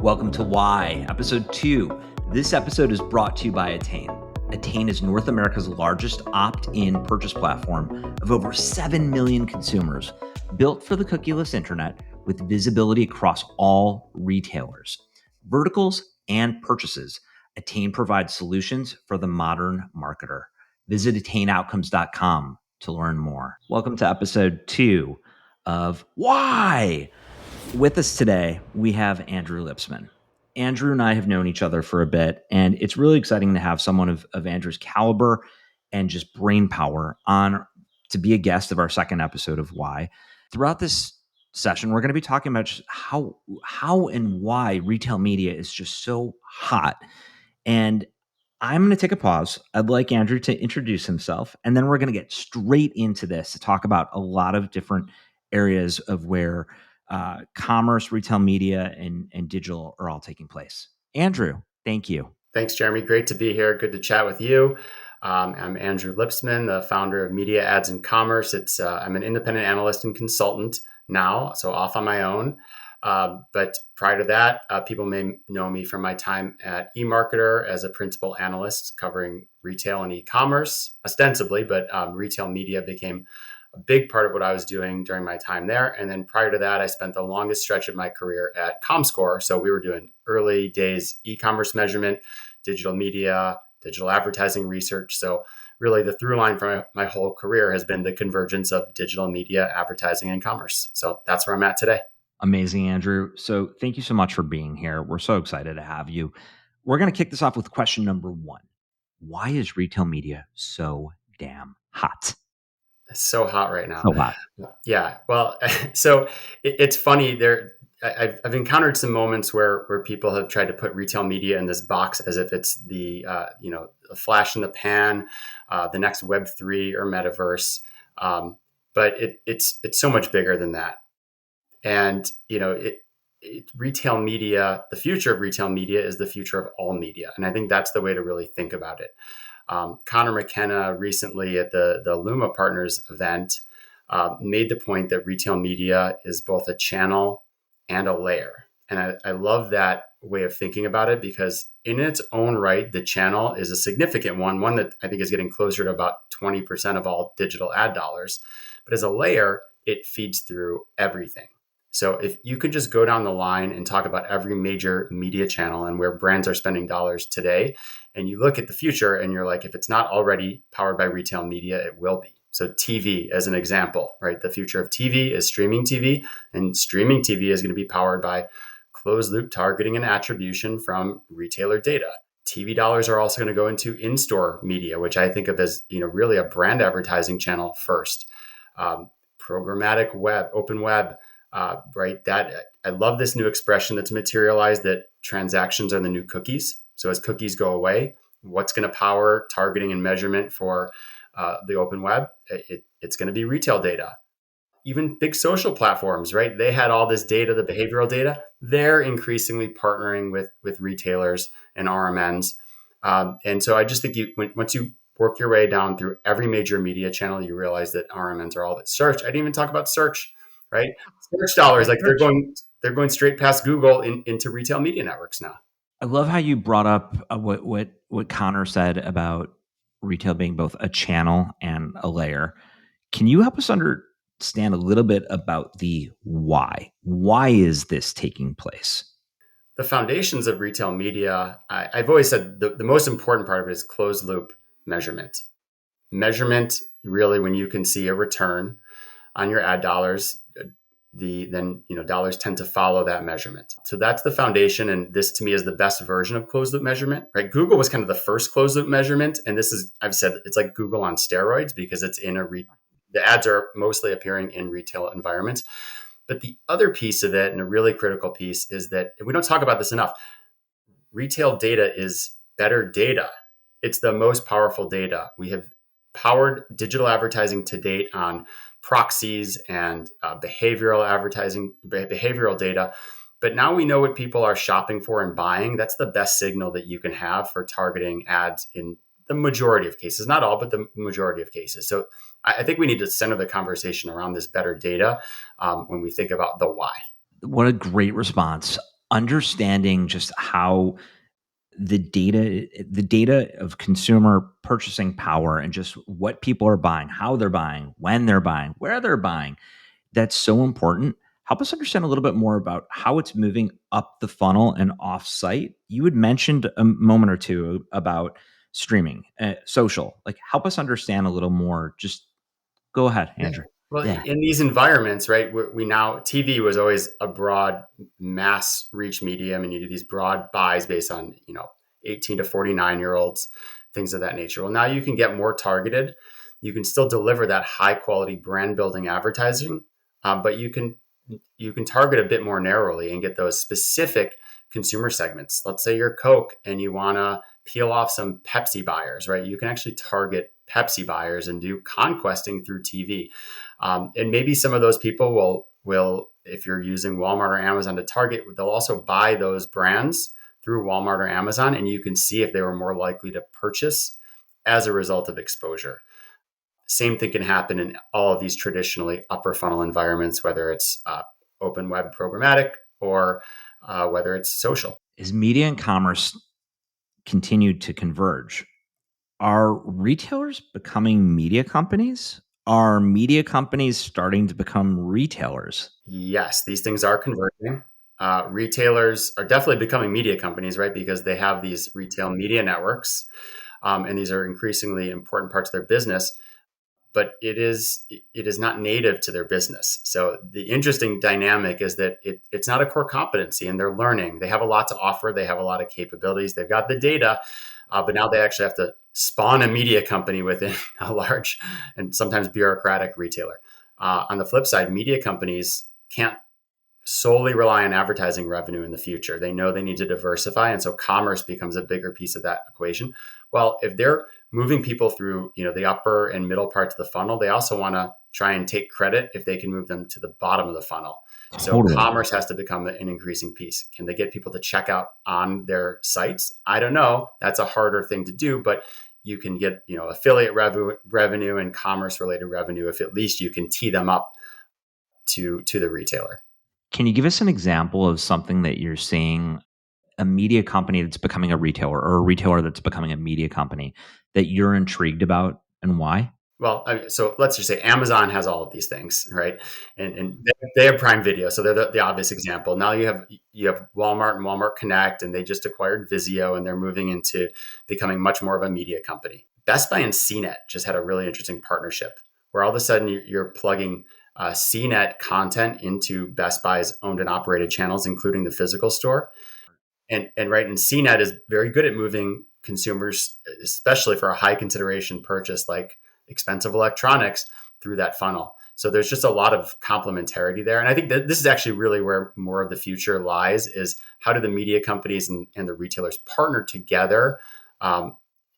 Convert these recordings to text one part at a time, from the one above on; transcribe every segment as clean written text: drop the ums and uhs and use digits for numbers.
Welcome to Why, episode 2. This episode is brought to you by Attain. Attain is North America's largest opt-in purchase platform of over 7 million consumers, built for the cookieless internet with visibility across all retailers, verticals, and purchases. Attain provides solutions for the modern marketer. Visit attainoutcomes.com to learn more. Welcome to episode 2 of Why. With us today, we have Andrew Lipsman. Andrew and I have known each other for a bit, and it's really exciting to have someone of Andrew's caliber and just brain power on to be a guest of our second episode of Why. Throughout this session, we're going to be talking about just how and why retail media is just so hot. And I'm going to take a pause. I'd like Andrew to introduce himself, and then we're going to get straight into this to talk about a lot of different areas of where commerce, retail media, and digital are all taking place. Andrew, thank you. Thanks, Jeremy. Great to be here. Good to chat with you. I'm Andrew Lipsman, the founder of Media Ads and Commerce. I'm an independent analyst and consultant now, so off on my own. But prior to that, people may know me from my time at eMarketer as a principal analyst covering retail and e-commerce, ostensibly, but retail media became a big part of what I was doing during my time there. And then prior to that, I spent the longest stretch of my career at Comscore. So we were doing early days e-commerce measurement, digital media, digital advertising research. So really the through line for my whole career has been the convergence of digital media, advertising, and commerce. So that's where I'm at today. Amazing, Andrew. So thank you so much for being here. We're so excited to have you. We're going to kick this off with question number 1. Why is retail media so damn hot? It's so hot right now. So hot. Yeah. Well, so it's funny I've encountered some moments where people have tried to put retail media in this box as if it's the a flash in the pan, the next Web3 or metaverse, but it's so much bigger than that. And retail media, the future of retail media is the future of all media, and I think that's the way to really think about it. Connor McKenna recently at the Luma Partners event made the point that retail media is both a channel and a layer. And I love that way of thinking about it because in its own right, the channel is a significant one that I think is getting closer to about 20% of all digital ad dollars. But as a layer, it feeds through everything. So if you could just go down the line and talk about every major media channel and where brands are spending dollars today, and you look at the future and you're like, if it's not already powered by retail media, it will be. So TV as an example, right? The future of TV is streaming TV, and streaming TV is going to be powered by closed loop targeting and attribution from retailer data. TV dollars are also going to go into in-store media, which I think of as, really a brand advertising channel first. Programmatic web, open web, right? That I love this new expression that's materialized that transactions are the new cookies. So as cookies go away, what's going to power targeting and measurement for the open web? It's going to be retail data. Even big social platforms, right? They had all this data, the behavioral data. They're increasingly partnering with retailers and RMNs. And so I just think once you work your way down through every major media channel, you realize that RMNs are all that search. I didn't even talk about search, right? Search dollars, like they're going straight past Google into retail media networks now. I love how you brought up what Connor said about retail being both a channel and a layer. Can you help us understand a little bit about the why? Why is this taking place? The foundations of retail media, I've always said the most important part of it is closed loop measurement. Measurement, really, when you can see a return on your ad dollars, then dollars tend to follow that measurement. So that's the foundation, and this to me is the best version of closed loop measurement. Right? Google was kind of the first closed loop measurement, and I've said it's like Google on steroids because it's the ads are mostly appearing in retail environments. But the other piece of it, and a really critical piece, is that we don't talk about this enough. Retail data is better data. It's the most powerful data. We have powered digital advertising to date on proxies and behavioral advertising, behavioral data. But now we know what people are shopping for and buying. That's the best signal that you can have for targeting ads in the majority of cases, not all, but the majority of cases. So I think we need to center the conversation around this better data when we think about the why. What a great response. understanding just how the data of consumer purchasing power and just what people are buying, how they're buying, when they're buying, where they're buying, that's so important. Help us understand a little bit more about how it's moving up the funnel and off site. You had mentioned a moment or two about streaming, social. Like, help us understand a little more. Just go ahead, Yeah. Andrew. Well, Yeah. in these environments, right, we now, TV was always a broad mass reach medium, and you do these broad buys based on, 18 to 49-year-olds, things of that nature. Well, now you can get more targeted. You can still deliver that high quality brand building advertising, but you can target a bit more narrowly and get those specific consumer segments. Let's say you're Coke and you want to peel off some Pepsi buyers, right? You can actually target Pepsi buyers and do conquesting through TV. And maybe some of those people will, if you're using Walmart or Amazon to target, they'll also buy those brands through Walmart or Amazon, and you can see if they were more likely to purchase as a result of exposure. Same thing can happen in all of these traditionally upper funnel environments, whether it's open web programmatic or whether it's social. As media and commerce continue to converge, are retailers becoming media companies? Are media companies starting to become retailers? Yes, these things are converging. Retailers are definitely becoming media companies, right? Because they have these retail media networks, and these are increasingly important parts of their business. But it is not native to their business. So the interesting dynamic is that it's not a core competency, and they're learning. They have a lot to offer. They have a lot of capabilities. They've got the data, but now they actually have to spawn a media company within a large and sometimes bureaucratic retailer. On the flip side, media companies can't solely rely on advertising revenue in the future. They know they need to diversify, and so commerce becomes a bigger piece of that equation. Well, if they're moving people through, the upper and middle parts of the funnel, they also want to try and take credit if they can move them to the bottom of the funnel. So Totally. commerce has to become an increasing piece. Can they get people to check out on their sites? I don't know. That's a harder thing to do, but you can get, affiliate revenue and commerce related revenue if at least you can tee them up to the retailer. Can you give us an example of something that you're seeing, a media company that's becoming a retailer or a retailer that's becoming a media company that you're intrigued about and why? Well, so let's just say Amazon has all of these things, right? And they have Prime Video, so they're the obvious example. Now you have Walmart and Walmart Connect, and they just acquired Vizio, and they're moving into becoming much more of a media company. Best Buy and CNET just had a really interesting partnership where all of a sudden you're plugging CNET content into Best Buy's owned and operated channels, including the physical store. And right, and CNET is very good at moving consumers, especially for a high consideration purchase like expensive electronics, through that funnel. So there's just a lot of complementarity there. And I think that this is actually really where more of the future lies, is how do the media companies and the retailers partner together,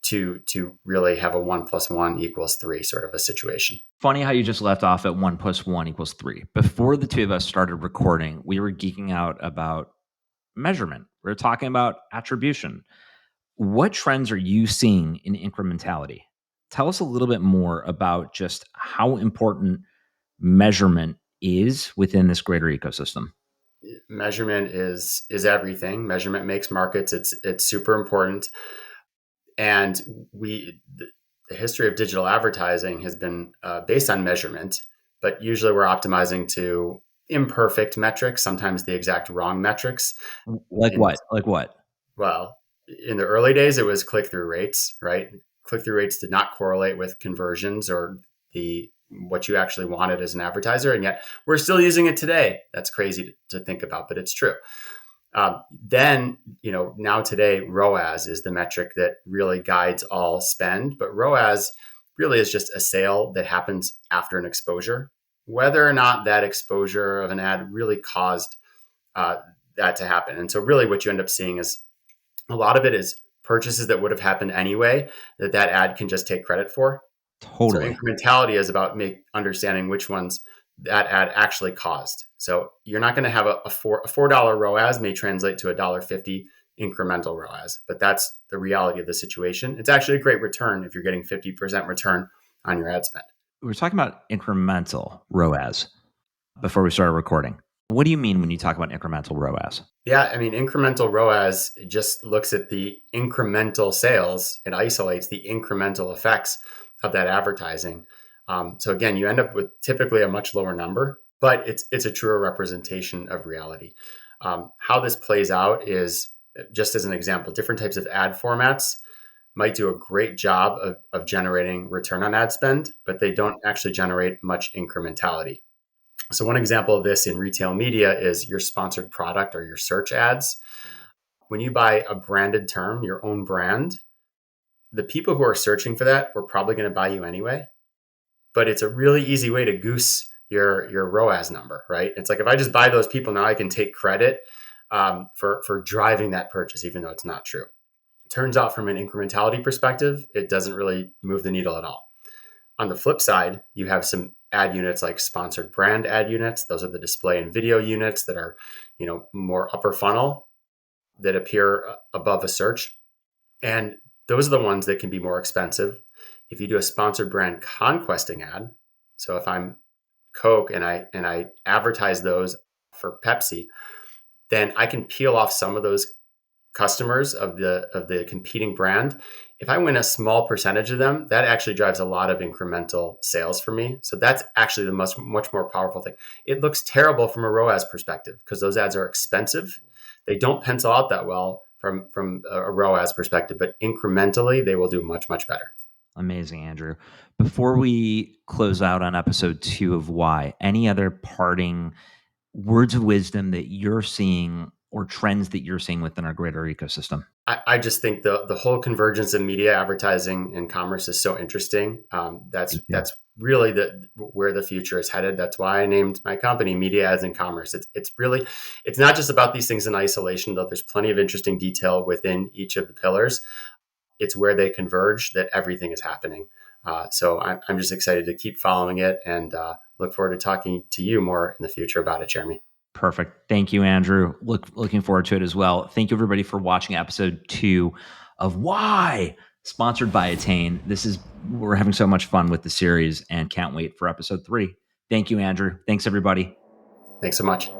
to really have a 1+1 = 3 sort of a situation. Funny how you just left off at 1+1 = 3. Before the two of us started recording, we were geeking out about measurement. We are talking about attribution. What trends are you seeing in incrementality? Tell us a little bit more about just how important measurement is within this greater ecosystem. Measurement is everything. Measurement makes markets. It's super important. And the history of digital advertising has been based on measurement, but usually we're optimizing to imperfect metrics, sometimes the exact wrong metrics. Like And what? Like what? well, in the early days, it was click-through rates, right? Click-through rates did not correlate with conversions or the what you actually wanted as an advertiser, and yet we're still using it today. That's crazy to think about, but it's true. Then, now today, ROAS is the metric that really guides all spend. But ROAS really is just a sale that happens after an exposure, whether or not that exposure of an ad really caused that to happen. And so, really, what you end up seeing is a lot of it is purchases that would have happened anyway that ad can just take credit for. So Totally. incrementality is about understanding which ones that ad actually caused. So you're not going to have a $4 ROAS may translate to a $1.50 incremental ROAS, but that's the reality of the situation. It's actually a great return if you're getting 50% return on your ad spend. We were talking about incremental ROAS before we started recording. What do you mean when you talk about incremental ROAS? Yeah, I mean, incremental ROAS just looks at the incremental sales. It isolates the incremental effects of that advertising. So again, you end up with typically a much lower number, but it's a truer representation of reality. How this plays out is, just as an example, different types of ad formats might do a great job of generating return on ad spend, but they don't actually generate much incrementality. So one example of this in retail media is your sponsored product or your search ads. When you buy a branded term, your own brand, the people who are searching for that were probably going to buy you anyway. But it's a really easy way to goose your ROAS number, right? It's like if I just buy those people now, I can take credit for driving that purchase, even though it's not true. Turns out, from an incrementality perspective, it doesn't really move the needle at all. On the flip side, you have some ad units like sponsored brand ad units. Those are the display and video units that are, more upper funnel, that appear above a search. And those are the ones that can be more expensive. If you do a sponsored brand conquesting ad, so if I'm Coke and I advertise those for Pepsi, then I can peel off some of those customers of the competing brand. If I win a small percentage of them, that actually drives a lot of incremental sales for me. So that's actually the much more powerful thing. It looks terrible from a ROAS perspective because those ads are expensive. They don't pencil out that well from a ROAS perspective, but incrementally they will do much better. Amazing, Andrew. Before we close out on episode 2 of Why, any other parting words of wisdom that you're seeing or trends that you're seeing within our greater ecosystem? I just think the whole convergence of media advertising and commerce is so interesting. That's really where the future is headed. That's why I named my company Media Ads and Commerce. It's not just about these things in isolation, though. There's plenty of interesting detail within each of the pillars. It's where they converge that everything is happening. So I'm just excited to keep following it and look forward to talking to you more in the future about it, Jeremy. Perfect. Thank you, Andrew. Looking forward to it as well. Thank you, everybody, for watching episode 2 of Why, sponsored by Attain. We're having so much fun with the series and can't wait for episode 3. Thank you, Andrew. Thanks, everybody. Thanks so much.